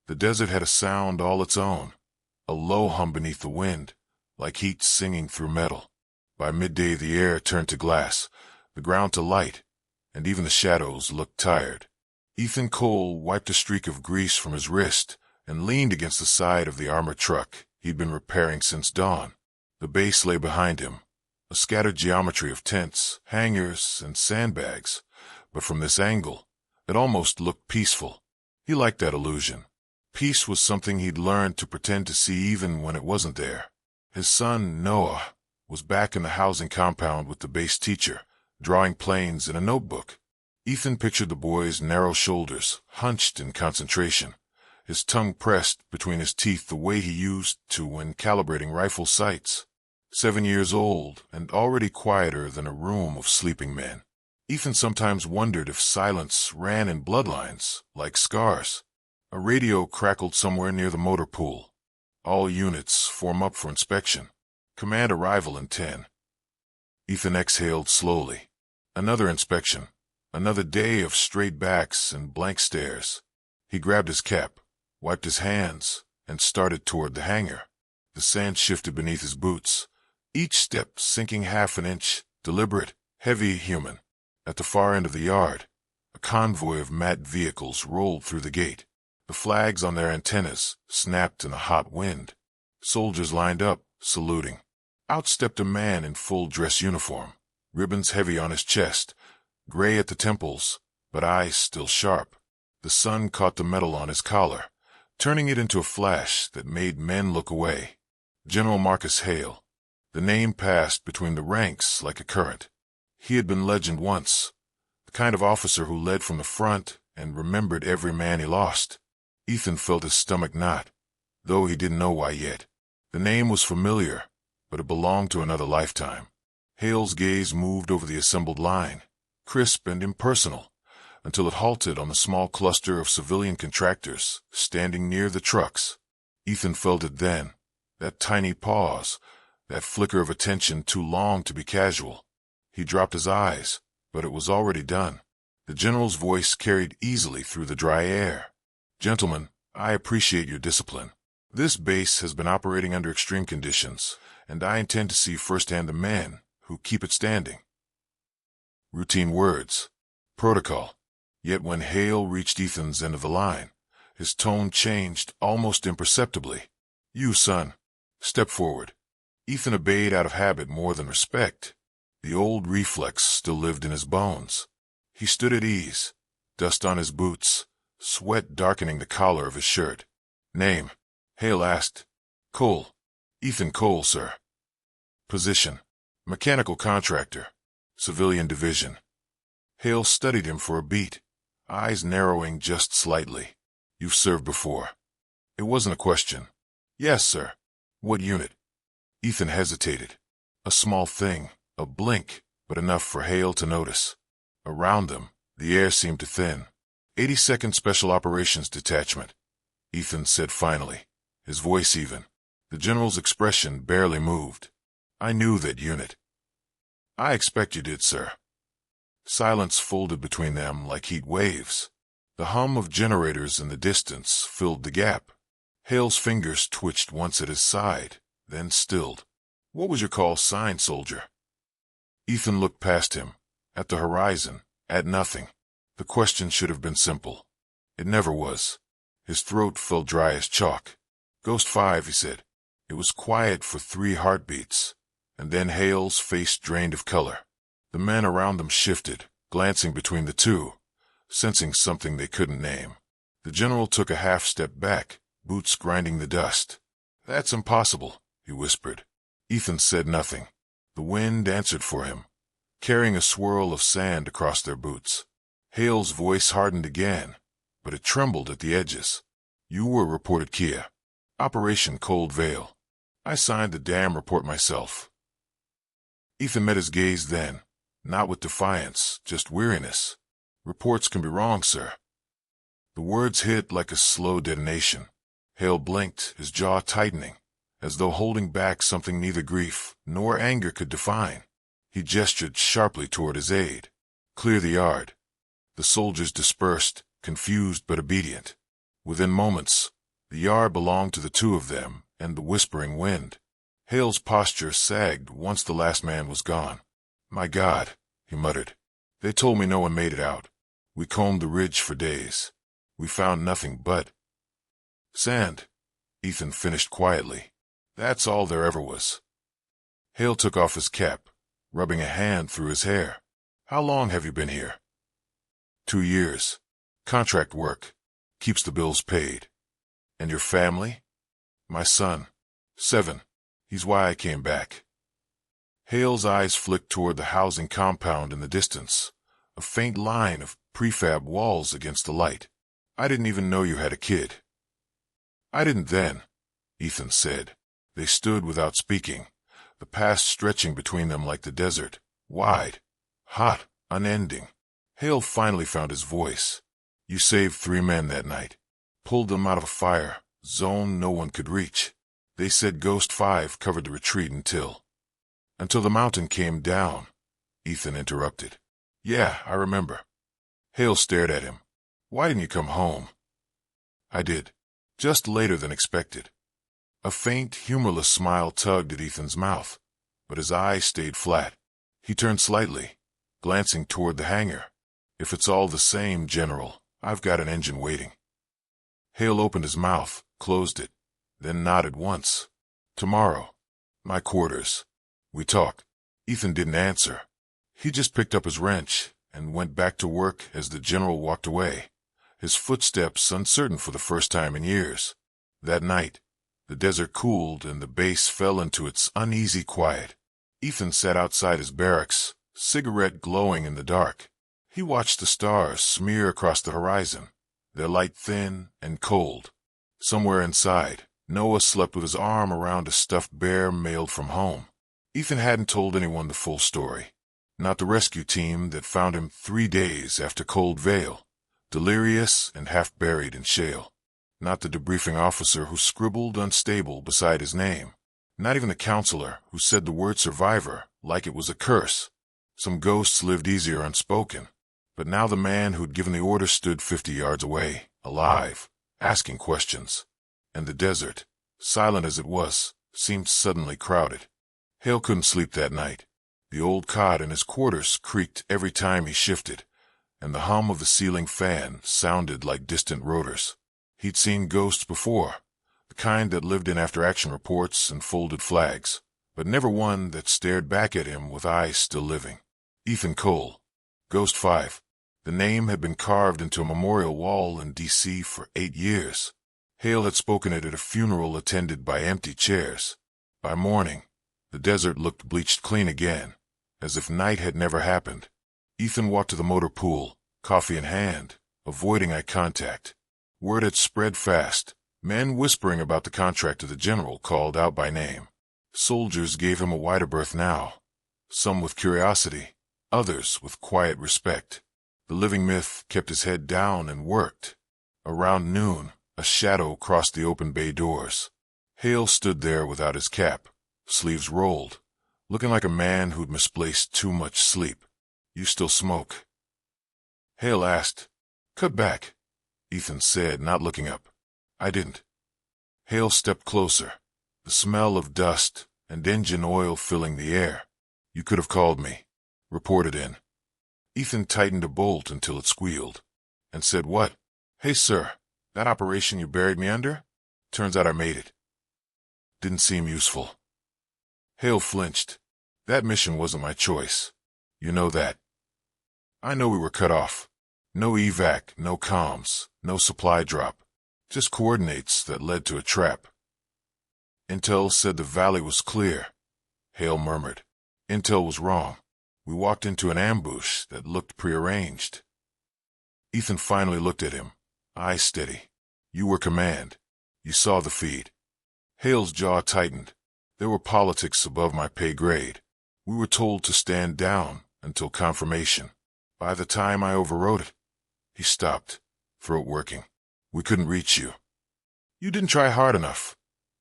The desert had a sound all its own, a low hum beneath the wind, like heat singing through metal. By midday the air turned to glass, the ground to light, and even the shadows looked tired. Ethan Cole wiped a streak of grease from his wrist and leaned against the side of the armored truck he'd been repairing since dawn. The base lay behind him, a scattered geometry of tents, hangars, and sandbags, but from this angle, it almost looked peaceful. He liked that illusion. Peace was something he'd learned to pretend to see even when it wasn't there. His son, Noah, was back in the housing compound with the base teacher, drawing planes in a notebook. Ethan pictured the boy's narrow shoulders, hunched in concentration, his tongue pressed between his teeth the way he used to when calibrating rifle sights. 7 years old and already quieter than a room of sleeping men. Ethan sometimes wondered if silence ran in bloodlines, like scars. A radio crackled somewhere near the motor pool. All units form up for inspection. Command arrival in 10. Ethan exhaled slowly. Another inspection. Another day of straight backs and blank stares. He grabbed his cap, wiped his hands, and started toward the hangar. The sand shifted beneath his boots, each step sinking half an inch, deliberate, heavy, human. At the far end of the yard, a convoy of matte vehicles rolled through the gate. The flags on their antennas snapped in the hot wind. Soldiers lined up, saluting. Out stepped a man in full dress uniform, ribbons heavy on his chest, gray at the temples, but eyes still sharp. The sun caught the metal on his collar, turning it into a flash that made men look away. General Marcus Hale. The name passed between the ranks like a current. He had been legend once, the kind of officer who led from the front and remembered every man he lost. Ethan felt his stomach knot, though he didn't know why yet. The name was familiar, but it belonged to another lifetime. Hale's gaze moved over the assembled line, crisp and impersonal, until it halted on the small cluster of civilian contractors standing near the trucks. Ethan felt it then, that tiny pause, that flicker of attention too long to be casual. He dropped his eyes, but it was already done. The general's voice carried easily through the dry air. "Gentlemen, I appreciate your discipline. This base has been operating under extreme conditions, and I intend to see firsthand the men who keep it standing." Routine words. Protocol. Yet when Hale reached Ethan's end of the line, his tone changed almost imperceptibly. "You, son. Step forward." Ethan obeyed out of habit more than respect. The old reflex still lived in his bones. He stood at ease, dust on his boots, sweat darkening the collar of his shirt. "Name?" Hale asked. "Cole. Ethan Cole, sir." "Position?" "Mechanical contractor. Civilian division." Hale studied him for a beat, eyes narrowing just slightly. "You've served before." It wasn't a question. "Yes, sir." "What unit?" Ethan hesitated. A small thing, a blink, but enough for Hale to notice. Around them, the air seemed to thin. 82nd Special Operations Detachment, Ethan said finally, his voice even. The general's expression barely moved. "I knew that unit." "I expect you did, sir." Silence folded between them like heat waves. The hum of generators in the distance filled the gap. Hale's fingers twitched once at his side, then stilled. "What was your call sign, soldier?" Ethan looked past him, at the horizon, at nothing. The question should have been simple. It never was. His throat felt dry as chalk. "Ghost 5, he said. It was quiet for 3 heartbeats, and then Hale's face drained of color. The men around them shifted, glancing between the two, sensing something they couldn't name. The general took a half step back, boots grinding the dust. "That's impossible," he whispered. Ethan said nothing. The wind answered for him, carrying a swirl of sand across their boots. Hale's voice hardened again, but it trembled at the edges. "You were reported Kia. Operation Cold Veil. I signed the damn report myself." Ethan met his gaze then, not with defiance, just weariness. "Reports can be wrong, sir." The words hit like a slow detonation. Hale blinked, his jaw tightening, as though holding back something neither grief nor anger could define. He gestured sharply toward his aide. "Clear the yard." The soldiers dispersed, confused but obedient. Within moments, The yard belonged to the two of them and the whispering wind. Hale's posture sagged once the last man was gone. "My God," he muttered. "They told me no one made it out. We combed the ridge for days. We found nothing but sand," Ethan finished quietly. "That's all there ever was." Hale took off his cap, rubbing a hand through his hair. "How long have you been here?" 2 years. Contract work. Keeps the bills paid." "And your family?" "My son. 7. He's why I came back." Hale's eyes flicked toward the housing compound in the distance, a faint line of prefab walls against the light. "I didn't even know you had a kid." "I didn't then," Ethan said. They stood without speaking, the past stretching between them like the desert, wide, hot, unending. Hale finally found his voice. "You saved 3 men that night. Pulled them out of a fire zone no one could reach. They said Ghost 5 covered the retreat until the mountain came down," Ethan interrupted. "Yeah, I remember." Hale stared at him. "Why didn't you come home?" "I did. Just later than expected." A faint, humorless smile tugged at Ethan's mouth, but his eyes stayed flat. He turned slightly, glancing toward the hangar. "If it's all the same, General, I've got an engine waiting." Hale opened his mouth, closed it, then nodded once. "Tomorrow. My quarters. We talk." Ethan didn't answer. He just picked up his wrench and went back to work as the general walked away, his footsteps uncertain for the first time in years. That night, the desert cooled and the base fell into its uneasy quiet. Ethan sat outside his barracks, cigarette glowing in the dark. He watched the stars smear across the horizon, their light thin and cold. Somewhere inside, Noah slept with his arm around a stuffed bear mailed from home. Ethan hadn't told anyone the full story. Not the rescue team that found him 3 days after Cold Vale, delirious and half buried in shale. Not the debriefing officer who scribbled unstable beside his name. Not even the counselor who said the word survivor like it was a curse. Some ghosts lived easier unspoken. But now the man who'd given the order stood 50 yards away, alive, asking questions. And the desert, silent as it was, seemed suddenly crowded. Hale couldn't sleep that night. The old cot in his quarters creaked every time he shifted, and the hum of the ceiling fan sounded like distant rotors. He'd seen ghosts before, the kind that lived in after-action reports and folded flags, but never one that stared back at him with eyes still living. Ethan Cole, Ghost 5. The name had been carved into a memorial wall in D.C. for 8 years. Hale had spoken it at a funeral attended by empty chairs. By morning, the desert looked bleached clean again, as if night had never happened. Ethan walked to the motor pool, coffee in hand, avoiding eye contact. Word had spread fast. Men whispering about the contract to the general called out by name. Soldiers gave him a wider berth now, some with curiosity, others with quiet respect. The living myth kept his head down and worked. Around noon, a shadow crossed the open bay doors. Hale stood there without his cap, sleeves rolled, looking like a man who'd misplaced too much sleep. "You still smoke?" Hale asked. "Cut back," Ethan said, not looking up. "I didn't." Hale stepped closer, the smell of dust and engine oil filling the air. "You could have called me. Reported in." Ethan tightened a bolt until it squealed, and said, "What?" "Hey, sir, that operation you buried me under? Turns out I made it." Didn't seem useful. Hale flinched. "That mission wasn't my choice. You know that." "I know we were cut off. No evac, no comms, no supply drop. Just coordinates that led to a trap." "Intel said the valley was clear," Hale murmured. "Intel was wrong. We walked into an ambush that looked prearranged." Ethan finally looked at him, eyes steady. "You were command. You saw the feed." Hale's jaw tightened. There were politics above my pay grade. We were told to stand down until confirmation. By the time I overrode it, he stopped, throat working. "We couldn't reach you." "You didn't try hard enough,"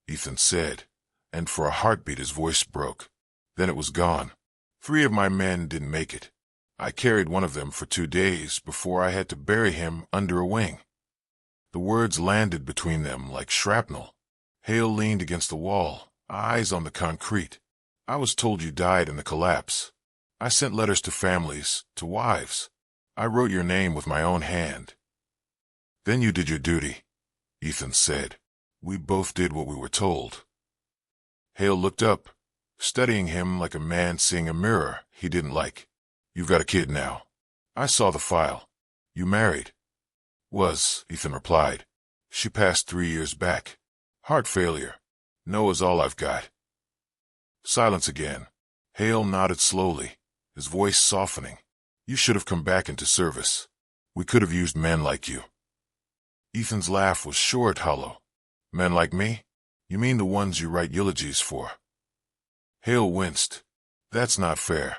Ethan said, and for a heartbeat his voice broke. Then it was gone. 3 of my men didn't make it. I carried one of them for 2 days before I had to bury him under a wing. The words landed between them like shrapnel. Hale leaned against the wall, eyes on the concrete. I was told you died in the collapse. I sent letters to families, to wives. I wrote your name with my own hand. Then you did your duty, Ethan said. We both did what we were told. Hale looked up, studying him like a man seeing a mirror he didn't like. You've got a kid now. I saw the file. You married? Was, Ethan replied. She passed 3 years back. Heart failure. Noah's all I've got. Silence again. Hale nodded slowly, his voice softening. You should have come back into service. We could have used men like you. Ethan's laugh was short, hollow. Men like me? You mean the ones you write eulogies for? Hale winced. That's not fair.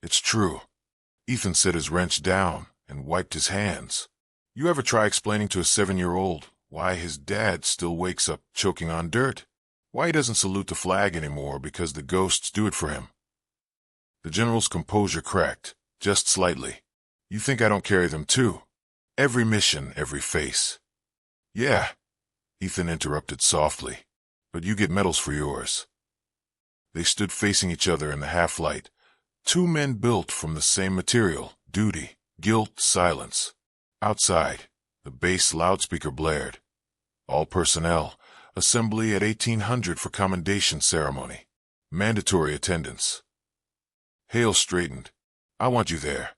It's true. Ethan set his wrench down and wiped his hands. You ever try explaining to a 7-year-old why his dad still wakes up choking on dirt? Why he doesn't salute the flag anymore because the ghosts do it for him? The general's composure cracked, just slightly. You think I don't carry them too? Every mission, every face. Yeah, Ethan interrupted softly, but you get medals for yours. They stood facing each other in the half-light. Two men built from the same material, duty, guilt, silence. Outside, the base loudspeaker blared. All personnel, assembly at 1800 for commendation ceremony. Mandatory attendance. Hale straightened. I want you there.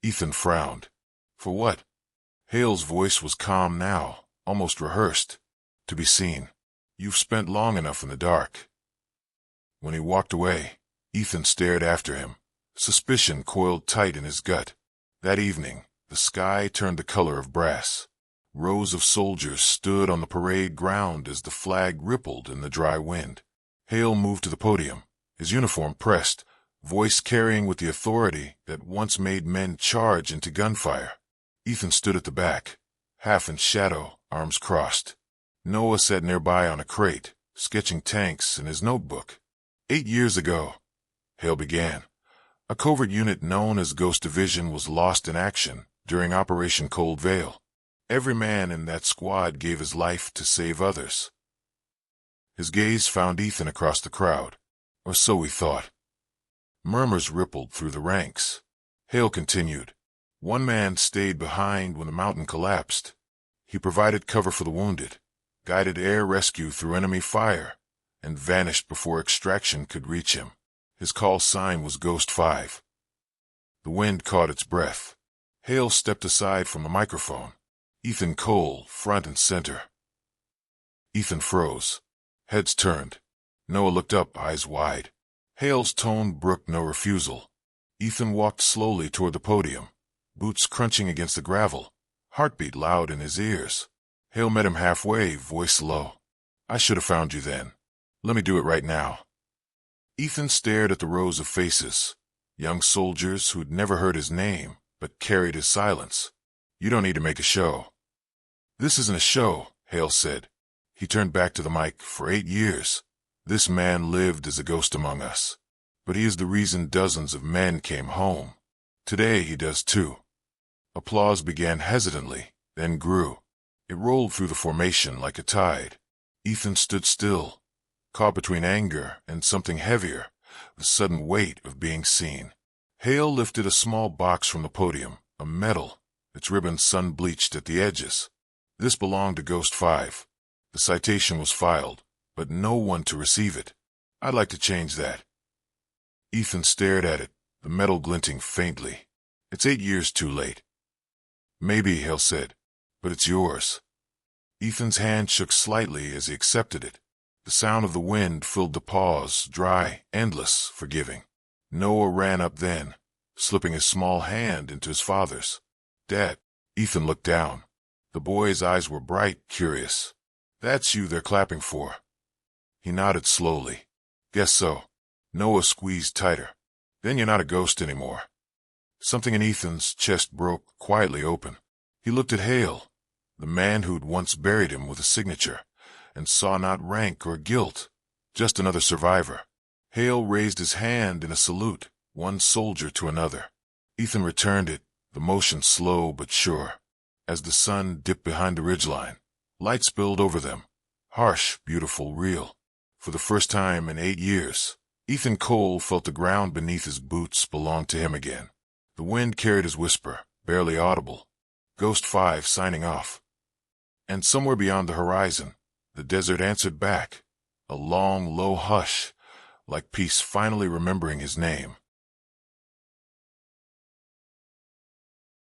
Ethan frowned. For what? Hale's voice was calm now, almost rehearsed. To be seen. You've spent long enough in the dark. When he walked away, Ethan stared after him. Suspicion coiled tight in his gut. That evening, the sky turned the color of brass. Rows of soldiers stood on the parade ground as the flag rippled in the dry wind. Hale moved to the podium, his uniform pressed, voice carrying with the authority that once made men charge into gunfire. Ethan stood at the back, half in shadow, arms crossed. Noah sat nearby on a crate, sketching tanks in his notebook. 8 years ago, Hale began, a covert unit known as Ghost Division was lost in action during Operation Cold Veil. Every man in that squad gave his life to save others. His gaze found Ethan across the crowd, or so he thought. Murmurs rippled through the ranks. Hale continued. One man stayed behind when the mountain collapsed. He provided cover for the wounded, guided air rescue through enemy fire, and vanished before extraction could reach him. His call sign was Ghost 5. The wind caught its breath. Hale stepped aside from the microphone. Ethan Cole, front and center. Ethan froze. Heads turned. Noah looked up, eyes wide. Hale's tone brooked no refusal. Ethan walked slowly toward the podium, boots crunching against the gravel, heartbeat loud in his ears. Hale met him halfway, voice low. I should have found you then. Let me do it right now. Ethan stared at the rows of faces, young soldiers who'd never heard his name, but carried his silence. You don't need to make a show. This isn't a show, Hale said. He turned back to the mic. For 8 years, this man lived as a ghost among us. But he is the reason dozens of men came home. Today he does too. Applause began hesitantly, then grew. It rolled through the formation like a tide. Ethan stood still, caught between anger and something heavier, the sudden weight of being seen. Hale lifted a small box from the podium, a medal, its ribbon sun-bleached at the edges. This belonged to Ghost 5. The citation was filed, but no one to receive it. I'd like to change that. Ethan stared at it, the medal glinting faintly. It's 8 years too late. Maybe, Hale said, but it's yours. Ethan's hand shook slightly as he accepted it. The sound of the wind filled the pause, dry, endless, forgiving. Noah ran up then, slipping his small hand into his father's. Dad. Ethan looked down. The boy's eyes were bright, curious. That's you they're clapping for. He nodded slowly. Guess so. Noah squeezed tighter. Then you're not a ghost anymore. Something in Ethan's chest broke quietly open. He looked at Hale, the man who'd once buried him with a signature, and saw not rank or guilt, just another survivor. Hale raised his hand in a salute, one soldier to another. Ethan returned it, the motion slow but sure. As the sun dipped behind the ridgeline, light spilled over them. Harsh, beautiful, real. For the first time in 8 years, Ethan Cole felt the ground beneath his boots belonged to him again. The wind carried his whisper, barely audible. Ghost 5 signing off. And somewhere beyond the horizon, the desert answered back. A long, low hush, like peace finally remembering his name.